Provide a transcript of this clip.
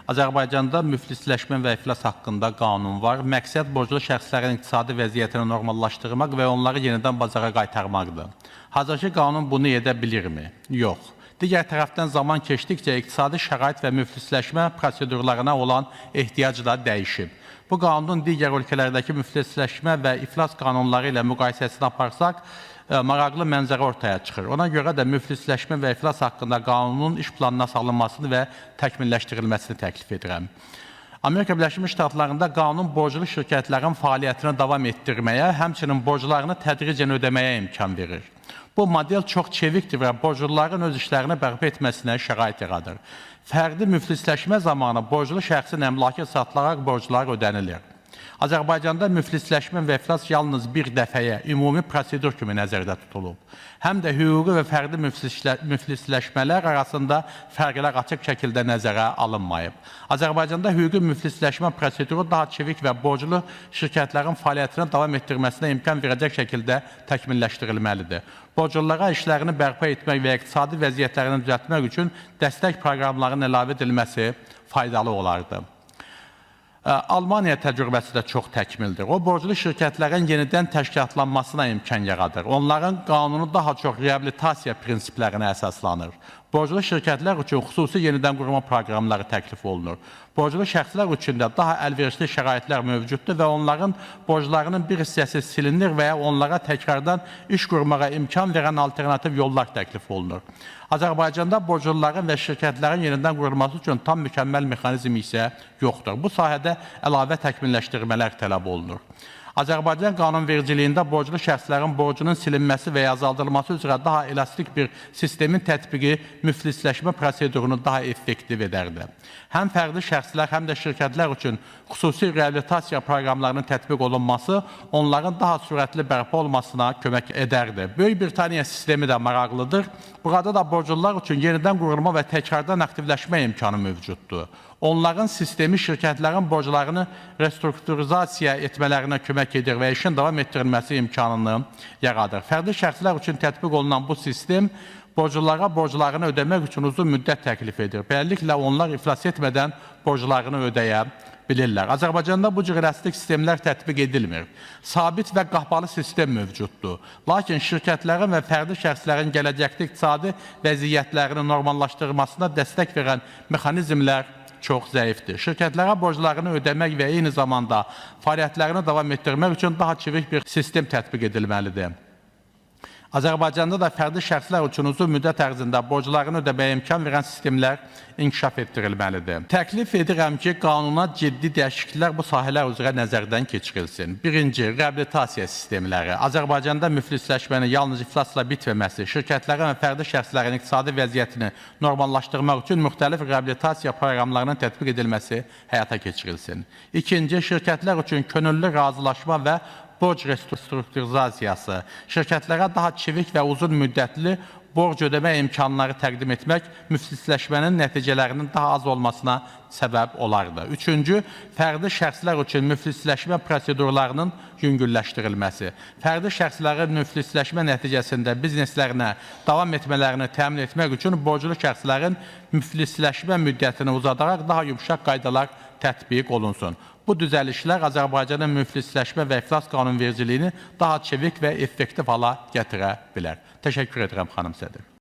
Azərbaycanda müflisləşmə və iflas haqqında qanun var. Məqsəd borclu şəxslərin iqtisadi vəziyyətini normallaşdırmaq və onları yenidən bazara qaytarmaqdır. Hazırki qanun bunu edə bilirmi? Yox. Digər tərəfdən zaman keçdikcə iqtisadi şərait və müflisləşmə prosedurlarına olan ehtiyac da dəyişib. Bu qanunun digər ölkələrdəki müflisləşmə və iflas qanunları ilə müqayisəsini aparsaq, maraqlı mənzərə ortaya çıxır. Ona görə də müflisləşmə və iflas haqqında qanunun iş planına salınmasını və təkmilləşdirilməsini təklif edirəm. Amerika Birləşmiş Ştatlarında qanun borclu şirkətlərin fəaliyyətini davam etdirməyə, həmçinin borclarını tədricən ödəməyə imkan verir. Bu model çox çevikdir və borcluların öz işlərini bərpa etməsinə şərait yaradır. Fərdi müflisləşmə zamanı borclu şəxsin əmlakı satılaraq borclar ödənilir. Azərbaycanda müflisləşmə və iflas yalnız bir dəfəyə ümumi prosedur kimi nəzərdə tutulub. Həm də hüquqi və fərdi müflisləşmələr arasında fərqlər açıq şəkildə nəzərə alınmayıb. Azərbaycanda hüquqi müflisləşmə proseduru daha çevik və borclu şirkətlərin fəaliyyətini davam etdirməsinə imkan verəcək şəkildə təkmilləşdirilməlidir. Borclulara işlərini bərpa etmək və iqtisadi vəziyyətlərini düzəltmək üçün dəstək proqramlarının əlavə edilməsi faydalı olardı. Almaniya təcrübəsi də çox təkmildir. O, borclu şirkətlərin yenidən təşkilatlanmasına imkan yaradır. Onların qanunu daha çox reabilitasiya prinsiplərinə əsaslanır. Borclu şirkətlər üçün xüsusi yenidən qurma proqramları təklif olunur. Borclu şəxslər üçün də daha əlverişli şəraitlər mövcuddur və onların borclarının bir hissəsi silinir və ya onlara təkrardan iş qurmağa imkan verən alternativ yollar təklif olunur. Azərbaycanda borcluların və şirkətlərin yenidən qurulması üçün tam mükəmməl mexanizm isə yoxdur. Bu sahədə əlavə təkmilləşdirmələr tələb olunur. Azərbaycan qanunvericiliyində borclu şəxslərin borcunun silinməsi və ya azaldılması üzrə daha elastik bir sistemin tətbiqi müflisləşmə prosedurunu daha effektiv edərdi. Həm fərdi şəxslər, həm də şirkətlər üçün xüsusi reabilitasiya proqramlarının tətbiq olunması onların daha sürətli bərpa olmasına kömək edərdi. Böyük Britaniya sistemi də maraqlıdır. Burada da borclular üçün yenidən qurulma və təkrardan aktivləşmə imkanı mövcuddur. Onların sistemi şirkətlərin borclarını restrukturizasiya etmələrinə kömək edir və işin davam etdirilməsi imkanını yaradır. Fərdi şəxslər üçün tətbiq olunan bu sistem borclulara borclarını ödəmək üçün uzun müddət təklif edir. Beləliklə, onlar iflas etmədən borclarını ödəyə bilirlər. Azərbaycanda bu cür elastik sistemlər tətbiq edilmir. Sabit və qapalı sistem mövcuddur. Lakin şirkətlərin və fərdi şəxslərin gələcəkdə iqtisadi vəziyyətlərini normallaşdırmasına dəstək verən mexanizmlər çox zəifdir. Şirkətlərə borclarını ödəmək və eyni zamanda fəaliyyətlərini davam etdirmək üçün daha çevik bir sistem tətbiq edilməlidir. Azərbaycanda da fərdi şəxslər üçün uzun müddət ərzində borclarını ödəməyə imkan verən sistemlər inkişaf etdirilməlidir. Təklif edirəm ki, qanuna ciddi dəyişikliklər bu sahələr üzrə nəzərdən keçirilsin. Birinci, reabilitasiya sistemləri. Azərbaycanda müflisləşmənin yalnız iflasla bitməməsi, şirkətlərin və fərdi şəxslərin iqtisadi vəziyyətini normallaşdırmaq üçün müxtəlif reabilitasiya proqramlarının tətbiq edilməsi həyata keçirilsin. İkinci, şirkətlər üçün könüllü razılaşma və borc restrukturizasiyası, şirkətlərə daha çevik və uzun müddətli borc ödəmə imkanları təqdim etmək müflisləşmənin nəticələrinin daha az olmasına səbəb olardı. Üçüncü, fərdi şəxslər üçün müflisləşmə prosedurlarının yüngülləşdirilməsi. Fərdi şəxslərin müflisləşmə nəticəsində bizneslərinə davam etmələrini təmin etmək üçün borclu şəxslərin müflisləşmə müddətini uzadaraq daha yumşaq qaydalar tətbiq olunsun. Bu düzəlişlər Azərbaycanın müflisləşmə və iflas qanunvericiliyini daha çevik və effektiv hala gətirə bilər. Təşəkkür edirəm, xanım sədr.